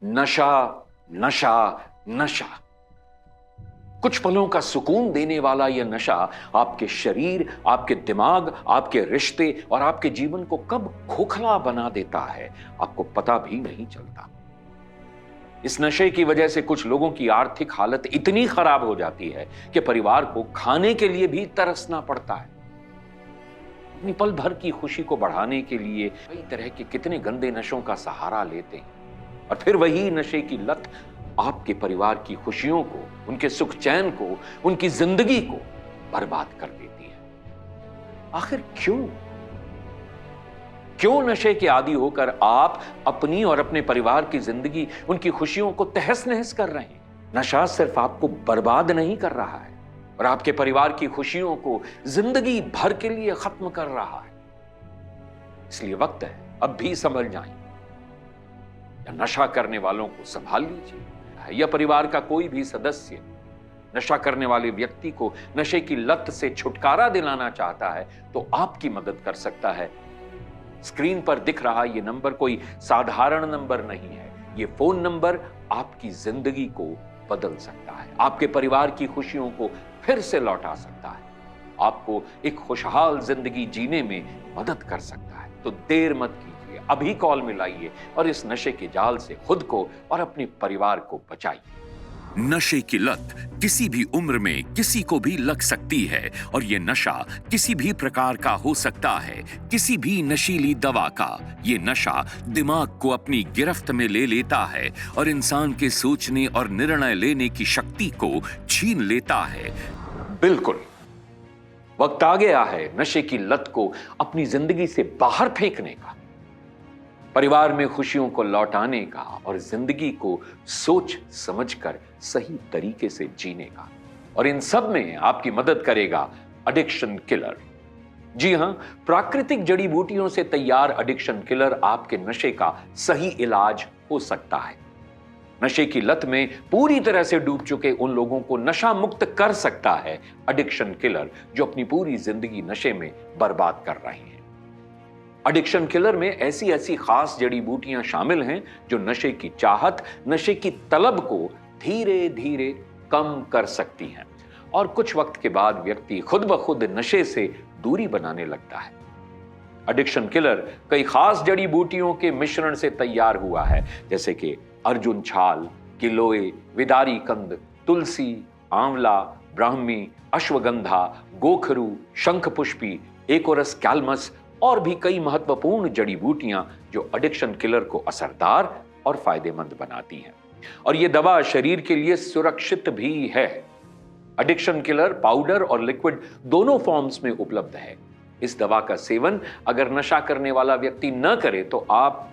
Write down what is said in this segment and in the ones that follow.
नशा, नशा, नशा। कुछ पलों का सुकून देने वाला यह नशा आपके शरीर, आपके दिमाग, आपके रिश्ते और आपके जीवन को कब खोखला बना देता है, आपको पता भी नहीं चलता। इस नशे की वजह से कुछ लोगों की आर्थिक हालत इतनी खराब हो जाती है कि परिवार को खाने के लिए भी तरसना पड़ता है। अपनी पल भर की खुशी को बढ़ाने के लिए कई तरह के कितने गंदे नशों का सहारा लेते हैं, और फिर वही नशे की लत आपके परिवार की खुशियों को, उनके सुख चैन को, उनकी जिंदगी को बर्बाद कर देती है। आखिर क्यों? क्यों नशे के आदी होकर आप अपनी और अपने परिवार की जिंदगी, उनकी खुशियों को तहस नहस कर रहे हैं? नशा सिर्फ आपको बर्बाद नहीं कर रहा है और आपके परिवार की खुशियों को जिंदगी भर के लिए खत्म कर रहा है। इसलिए वक्त है अब भी समझ जाएं, या नशा करने वालों को संभाल लीजिए, या परिवार का कोई भी सदस्य नशा करने वाले व्यक्ति को नशे की लत से छुटकारा दिलाना चाहता है तो आपकी मदद कर सकता है। स्क्रीन पर दिख रहा यह नंबर कोई साधारण नंबर नहीं है। यह फोन नंबर आपकी जिंदगी को बदल सकता है, आपके परिवार की खुशियों को फिर से लौटा सकता है, आपको एक खुशहाल जिंदगी जीने में मदद कर सकता है। तो देर मत कीजिए, अभी कॉल मिलाइए और इस नशे के जाल से खुद को और अपने परिवार को बचाइए। नशे की लत किसी भी उम्र में किसी को भी लग सकती है और ये नशा किसी भी प्रकार का हो सकता है, किसी भी नशीली दवा का। ये नशा दिमाग को अपनी गिरफ्त में ले लेता है और इंसान के सोचने और निर्णय लेने की शक्ति को छीन लेता है। बिल्कुल, वक्त आ गया है नशे की लत को अपनी जिंदगी से बाहर फेंकने का, परिवार में खुशियों को लौटाने का और जिंदगी को सोच समझकर सही तरीके से जीने का। और इन सब में आपकी मदद करेगा एडिक्शन किलर। जी हां, प्राकृतिक जड़ी बूटियों से तैयार एडिक्शन किलर आपके नशे का सही इलाज हो सकता है। नशे की लत में पूरी तरह से डूब चुके उन लोगों को नशा मुक्त कर सकता है एडिक्शन किलर, जो अपनी पूरी जिंदगी नशे में बर्बाद कर रहे हैं। एडिक्शन किलर में ऐसी ऐसी खास जड़ी बूटियां शामिल हैं जो नशे की चाहत, नशे की तलब को धीरे धीरे कम कर सकती हैं और कुछ वक्त के बाद व्यक्ति खुद ब खुद नशे से दूरी बनाने लगता है। एडिक्शन किलर कई खास जड़ी बूटियों के मिश्रण से तैयार हुआ है, जैसे कि अर्जुन छाल, गिलोय, विदारी कंद, तुलसी, आंवला, ब्राह्मी, अश्वगंधा, गोखरू, शंखपुष्पी, एकोरस कैल्मस और भी कई महत्वपूर्ण जड़ी बूटियां जो एडिक्शन किलर को असरदार और फायदेमंद बनाती हैं। और यह दवा शरीर के लिए सुरक्षित भी है। एडिक्शन किलर पाउडर और लिक्विड दोनों फॉर्म्स में उपलब्ध है। इस दवा का सेवन अगर नशा करने वाला व्यक्ति न करे तो आप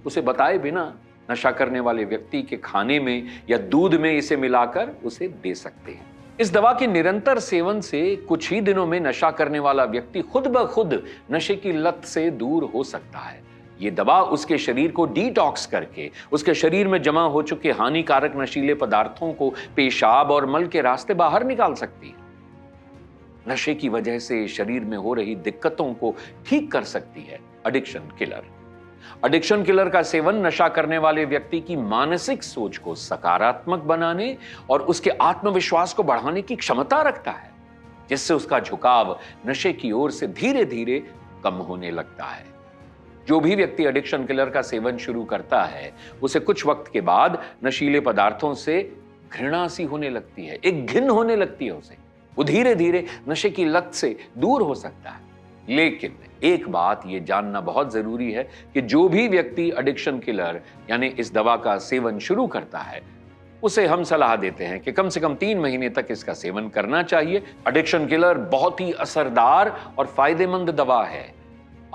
उसे बताए बिना नशा करने वाले व्यक्ति के खाने में या दूध में इसे मिलाकर उसे दे सकते हैं। इस दवा के निरंतर सेवन से कुछ ही दिनों में नशा करने वाला व्यक्ति खुद ब खुद नशे की लत से दूर हो सकता है। यह दवा उसके शरीर को डिटॉक्स करके उसके शरीर में जमा हो चुके हानिकारक नशीले पदार्थों को पेशाब और मल के रास्ते बाहर निकाल सकती है। नशे की वजह से शरीर में हो रही दिक्कतों को ठीक कर सकती है एडिक्शन किलर। एडिक्शन किलर का सेवन नशा करने वाले व्यक्ति की मानसिक सोच को सकारात्मक बनाने और उसके आत्मविश्वास को बढ़ाने की क्षमता रखता है, जिससे उसका झुकाव नशे की ओर से धीरे धीरे कम होने लगता है। जो भी व्यक्ति एडिक्शन किलर का सेवन शुरू करता है उसे कुछ वक्त के बाद नशीले पदार्थों से घृणा सी होने लगती है, एक घिन होने लगती है उसे। वो धीरे धीरे नशे की लत से दूर हो सकता है। लेकिन एक बात यह जानना बहुत जरूरी है कि जो भी व्यक्ति एडिक्शन किलर यानी इस दवा का सेवन शुरू करता है उसे हम सलाह देते हैं कि कम से कम 3 महीने तक इसका सेवन करना चाहिए। एडिक्शन किलर बहुत ही असरदार और फायदेमंद दवा है।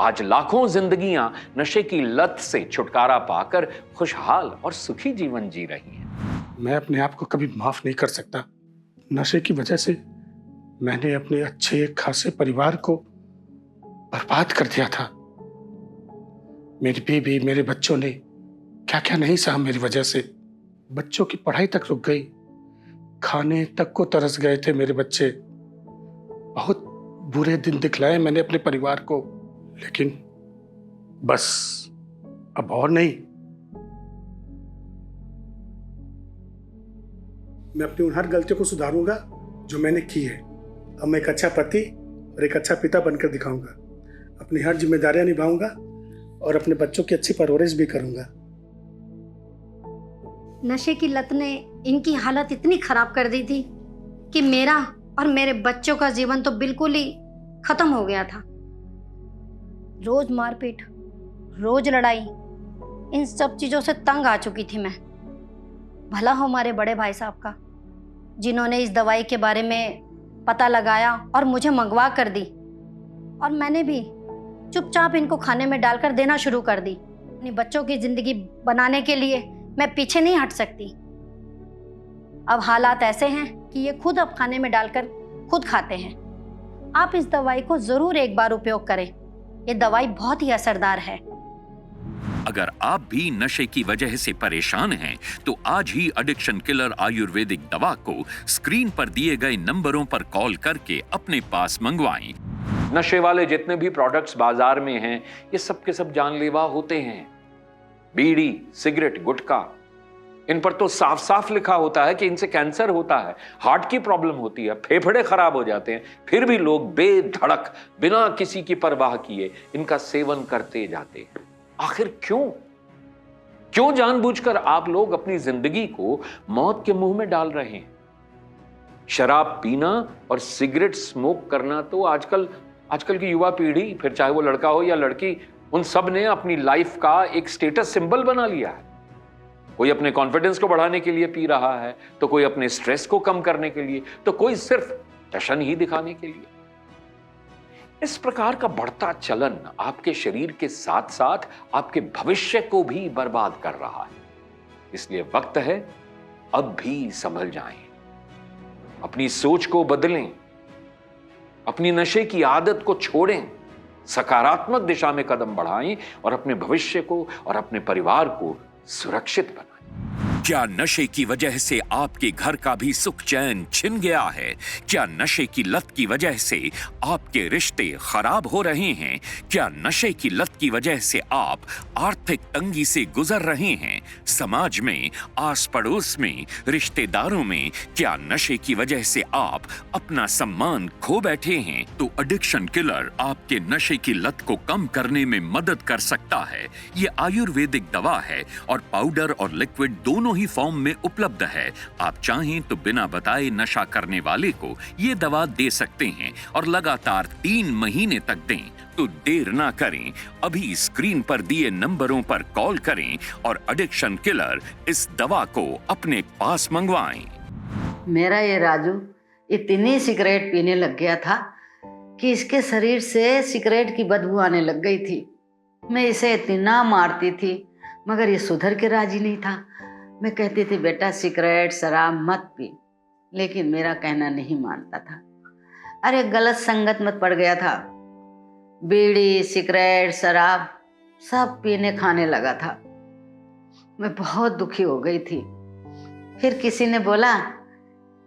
आज लाखों जिंदगियां नशे की लत से छुटकारा पाकर खुशहाल और सुखी जीवन जी रही हैं। मैं अपने आप को कभी माफ नहीं कर सकता। नशे की वजह से मैंने अपने अच्छे खासे परिवार को बर्बाद कर दिया था। मेरी बीवी, मेरे बच्चों ने क्या क्या नहीं सहा मेरी वजह से। बच्चों की पढ़ाई तक रुक गई, खाने तक को तरस गए थे मेरे बच्चे। बहुत बुरे दिन दिखलाए मैंने अपने परिवार को, लेकिन बस अब और नहीं। मैं अपनी उन हर गलतियों को सुधारूंगा जो मैंने की है। अब मैं एक अच्छा पति और एक अच्छा पिता बनकर दिखाऊंगा। अपनी हर जिम्मेदारियां निभाऊंगा और अपने बच्चों की अच्छी परवरिश भी करूंगा। नशे की लत ने इनकी हालत इतनी खराब कर दी थी कि मेरा और मेरे बच्चों का जीवन तो बिल्कुल ही खत्म हो गया था। रोज मारपीट, रोज लड़ाई, इन सब चीजों से तंग आ चुकी थी मैं। भला हो हमारे बड़े भाई साहब का, जिन्होंने इस दवाई के बारे में पता लगाया और मुझे मंगवा कर दी, और मैंने भी चुपचाप इनको खाने में डालकर देना शुरू कर दी। अपनी बच्चों की जिंदगी बनाने के लिए मैं पीछे नहीं हट सकती। अब हालात ऐसे हैं कि ये खुद अब खाने में डालकर खुद खाते हैं। आप इस दवाई को जरूर एक बार उपयोग करें। ये दवाई बहुत ही असरदार है। अगर आप भी नशे की वजह से परेशान हैं, तो आज ही एडिक्शन किलर आयुर्वेदिक दवा को स्क्रीन पर दिए गए नंबरों पर कॉल करके अपने पास मंगवाएं। नशे वाले जितने भी प्रोडक्ट्स बाजार में हैं, ये सब के सब जानलेवा होते हैं। बीड़ी, सिगरेट, गुटखा, इन पर तो साफ साफ लिखा होता है कि इनसे कैंसर होता है, हार्ट की प्रॉब्लम होती है, फेफड़े खराब हो जाते हैं। फिर भी लोग बेधड़क, बिना किसी की परवाह किए इनका सेवन करते जाते हैं। आखिर क्यों जानबूझकर आप लोग अपनी जिंदगी को मौत के मुंह में डाल रहे हैं? शराब पीना और सिगरेट स्मोक करना तो आजकल की युवा पीढ़ी, फिर चाहे वो लड़का हो या लड़की, उन सब ने अपनी लाइफ का एक स्टेटस सिंबल बना लिया है। कोई अपने कॉन्फिडेंस को बढ़ाने के लिए पी रहा है, तो कोई अपने स्ट्रेस को कम करने के लिए, तो कोई सिर्फ जश्न ही दिखाने के लिए। इस प्रकार का बढ़ता चलन आपके शरीर के साथ साथ आपके भविष्य को भी बर्बाद कर रहा है। इसलिए वक्त है अब भी संभल जाएं, अपनी सोच को बदलें, अपनी नशे की आदत को छोड़ें, सकारात्मक दिशा में कदम बढ़ाएं और अपने भविष्य को और अपने परिवार को सुरक्षित बनाएं। क्या नशे की वजह से आपके घर का भी सुख चैन छिन गया है? क्या नशे की लत की वजह से आपके रिश्ते खराब हो रहे हैं? क्या नशे की लत की वजह से आप आर्थिक तंगी से गुजर रहे हैं? समाज में, आस पड़ोस में, रिश्तेदारों में क्या नशे की वजह से आप अपना सम्मान खो बैठे हैं? तो एडिक्शन किलर आपके नशे की लत को कम करने में मदद कर सकता है। ये आयुर्वेदिक दवा है और पाउडर और लिक्विड दोनों ही फॉर्म में उपलब्ध है। आप चाहें तो बिना बताए नशा करने वाले को ये दवा दे सकते हैं और लगातार 3 महीने तक दें। तो देर ना करें, अभी स्क्रीन पर दिए नंबरों पर कॉल करें और एडिक्शन किलर इस दवा को अपने पास मंगवाएं। मेरा ये राजू इतनी सिगरेट पीने लग गया था कि इसके शरीर से सिगरेट की बदबू आने लग गई थी। मैं इसे इतना मारती थी मगर ये सुधर के राजी नहीं था। मैं कहती थी बेटा सिगरेट शराब मत पी, लेकिन मेरा कहना नहीं मानता था। अरे गलत संगत में पड़ गया था। बीड़ी, सिगरेट, शराब सब पीने खाने लगा था। मैं बहुत दुखी हो गई थी। फिर किसी ने बोला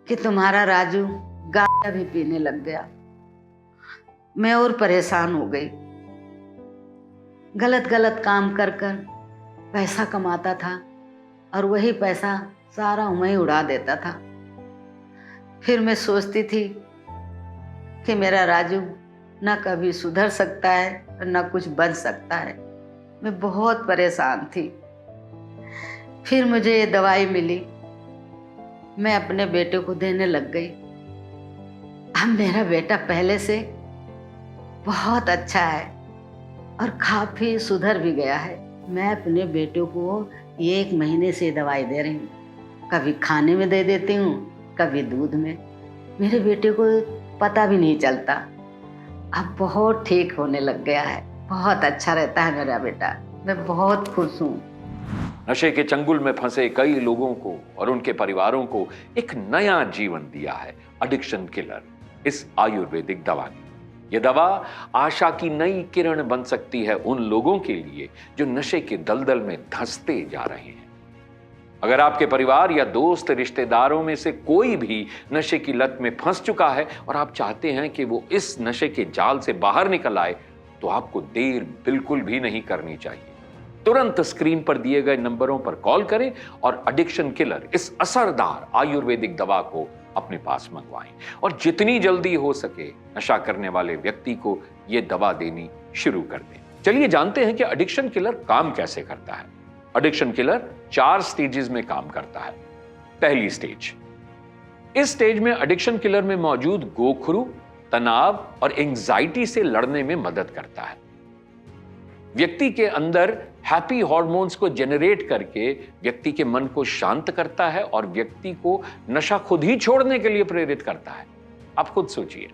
कि तुम्हारा राजू गांजा भी पीने लग गया। मैं और परेशान हो गई। गलत गलत काम कर कर पैसा कमाता था और वही पैसा सारा वहीं उड़ा देता था। फिर मैं सोचती थी कि मेरा राजू ना कभी सुधर सकता है और ना कुछ बन सकता है। मैं बहुत परेशान थी। फिर मुझे ये दवाई मिली, मैं अपने बेटे को देने लग गई। अब मेरा बेटा पहले से बहुत अच्छा है और काफी सुधर भी गया है। मैं अपने बेटे को 1 महीने से दवाई दे रही हूँ। कभी खाने में दे देती हूँ, कभी दूध में। मेरे बेटे को पता भी नहीं चलता। अब बहुत ठीक होने लग गया है, बहुत अच्छा रहता है मेरा बेटा। मैं बहुत खुश हूँ। नशे के चंगुल में फंसे कई लोगों को और उनके परिवारों को एक नया जीवन दिया है एडिक्शन किलर, इस आयुर्वेदिक दवा ने। यह दवा आशा की नई किरण बन सकती है उन लोगों के लिए जो नशे के दलदल में धंसते जा रहे हैं। अगर आपके परिवार या दोस्त रिश्तेदारों में से कोई भी नशे की लत में फंस चुका है और आप चाहते हैं कि वो इस नशे के जाल से बाहर निकल आए, तो आपको देर बिल्कुल भी नहीं करनी चाहिए। तुरंत स्क्रीन पर दिए गए नंबरों पर कॉल करें और एडिक्शन किलर, इस असरदार आयुर्वेदिक दवा को अपने पास मंगवाएं और जितनी जल्दी हो सके नशा करने वाले व्यक्ति को यह दवा देनी शुरू कर दें। चलिए जानते हैं कि एडिक्शन किलर काम कैसे करता है। एडिक्शन किलर 4 स्टेजेस में काम करता है। पहली स्टेज, इस स्टेज में एडिक्शन किलर में मौजूद गोखरू तनाव और एंजाइटी से लड़ने में मदद करता है। व्यक्ति के अंदर हैप्पी हार्मोन्स को जनरेट करके व्यक्ति के मन को शांत करता है और व्यक्ति को नशा खुद ही छोड़ने के लिए प्रेरित करता है। आप खुद सोचिए,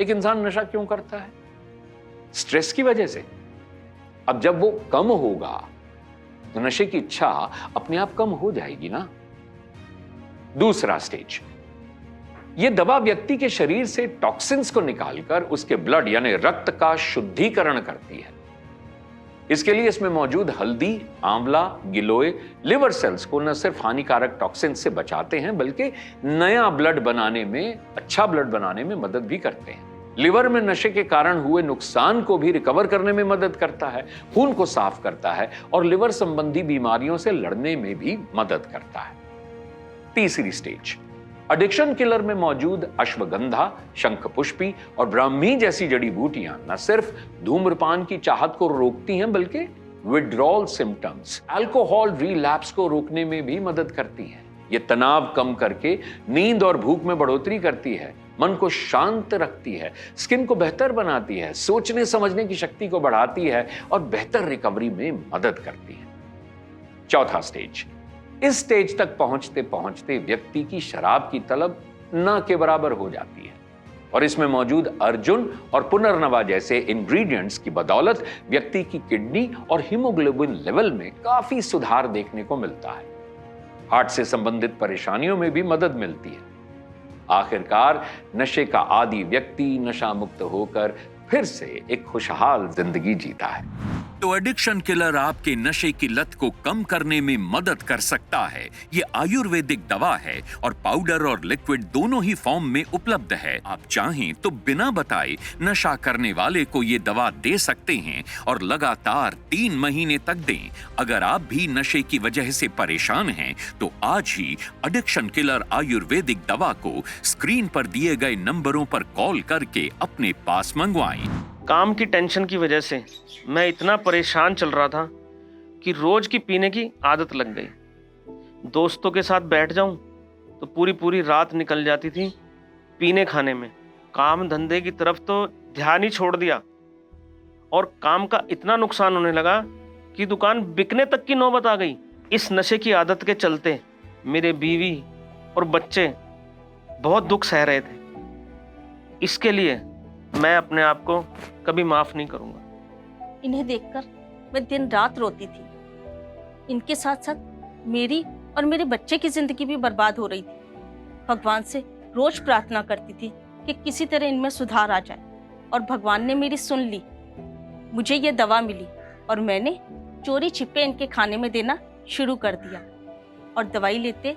एक इंसान नशा क्यों करता है? स्ट्रेस की वजह से। अब जब वो कम होगा तो नशे की इच्छा अपने आप कम हो जाएगी ना। दूसरा स्टेज, यह दवा व्यक्ति के शरीर से टॉक्सिन्स को निकालकर उसके ब्लड यानी रक्त का शुद्धिकरण करती है। इसके लिए इसमें मौजूद हल्दी, आंवला, गिलोय लिवर सेल्स को न सिर्फ हानिकारक टॉक्सिन से बचाते हैं बल्कि नया ब्लड बनाने में, अच्छा ब्लड बनाने में मदद भी करते हैं। लिवर में नशे के कारण हुए नुकसान को भी रिकवर करने में मदद करता है, खून को साफ करता है और लिवर संबंधी बीमारियों से लड़ने में भी मदद करता है। तीसरी स्टेज, एडिक्शन किलर में मौजूद अश्वगंधा, शंखपुष्पी और ब्राह्मी जैसी जड़ी बूटियां न सिर्फ धूम्रपान की चाहत को रोकती हैं बल्कि विड्रॉल सिम्टम्स, अल्कोहल रिलैप्स को रोकने में भी मदद करती हैं। ये तनाव कम करके नींद और भूख में बढ़ोतरी करती है, मन को शांत रखती है, स्किन को बेहतर बनाती है, सोचने समझने की शक्ति को बढ़ाती है और बेहतर रिकवरी में मदद करती है। चौथा स्टेज, इस स्टेज तक पहुंचते पहुंचते व्यक्ति की शराब की तलब न के बराबर हो जाती है और इसमें मौजूद अर्जुन और पुनर्नवा जैसे इंग्रेडिएंट्स की बदौलत व्यक्ति की किडनी और हीमोग्लोबिन लेवल में काफी सुधार देखने को मिलता है। हार्ट से संबंधित परेशानियों में भी मदद मिलती है। आखिरकार नशे का आदी व्यक्ति नशा मुक्त होकर फिर से एक खुशहाल जिंदगी जीता है। तो एडिक्शन किलर आपके नशे की लत को कम करने में मदद कर सकता है। ये आयुर्वेदिक दवा है और पाउडर और लिक्विड दोनों ही फॉर्म में उपलब्ध है। आप चाहें तो बिना बताए नशा करने वाले को ये दवा दे सकते हैं और लगातार 3 महीने तक दें। अगर आप भी नशे की वजह से परेशान हैं तो आज ही एडिक्शन किलर आयुर्वेदिक दवा को स्क्रीन पर दिए गए नंबरों पर कॉल करके अपने पास मंगवाएं। काम की टेंशन की वजह से मैं इतना परेशान चल रहा था कि रोज की पीने की आदत लग गई। दोस्तों के साथ बैठ जाऊं तो पूरी रात निकल जाती थी पीने खाने में। काम धंधे की तरफ तो ध्यान ही छोड़ दिया और काम का इतना नुकसान होने लगा कि दुकान बिकने तक की नौबत आ गई। इस नशे की आदत के चलते मेरे बीवी और बच्चे बहुत दुख सह रहे थे। इसके लिए मैं अपने आप को कभी माफ नहीं करूंगा। इन्हें देखकर मैं दिन रात रोती थी। इनके साथ साथ मेरी और मेरे बच्चे की जिंदगी भी बर्बाद हो रही थी। भगवान से रोज प्रार्थना करती थी कि किसी तरह इनमें सुधार आ जाए और भगवान ने मेरी सुन ली। मुझे ये दवा मिली और मैंने चोरी छिपे इनके खाने में देना शुरू कर दिया और दवाई लेते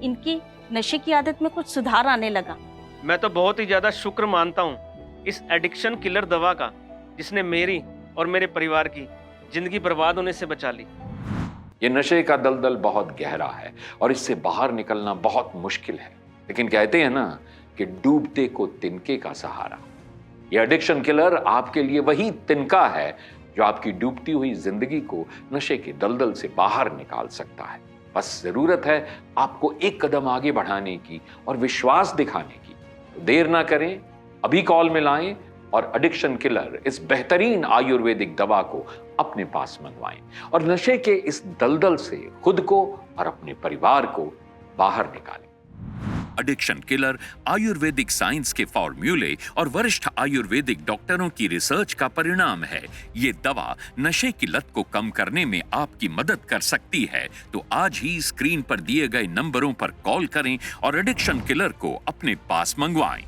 इनकी नशे की आदत में कुछ सुधार आने लगा। मैं तो बहुत ही ज्यादा शुक्र मानता हूँ इस एडिक्शन किलर दवा का, जिसने मेरी और मेरे परिवार की जिंदगी बर्बाद होने से बचा ली। ये नशे का दलदल बहुत गहरा है और इससे बाहर निकलना बहुत मुश्किल है, लेकिन कहते हैं ना कि डूबते को तिनके का सहारा। ये एडिक्शन किलर आपके लिए वही तिनका है जो आपकी डूबती हुई जिंदगी को नशे के दलदल से बाहर निकाल सकता है। बस जरूरत है आपको एक कदम आगे बढ़ाने की और विश्वास दिखाने की। तो देर ना करें, अभी कॉल मिलाएं और एडिक्शन किलर इस बेहतरीन आयुर्वेदिक दवा को अपने पास मंगवाएं और नशे के इस दलदल से खुद को और अपने परिवार को बाहर निकालें। एडिक्शन किलर आयुर्वेदिक साइंस के फॉर्मूले और वरिष्ठ आयुर्वेदिक डॉक्टरों की रिसर्च का परिणाम है। ये दवा नशे की लत को कम करने में आपकी मदद कर सकती है। तो आज ही स्क्रीन पर दिए गए नंबरों पर कॉल करें और एडिक्शन किलर को अपने पास मंगवाएं।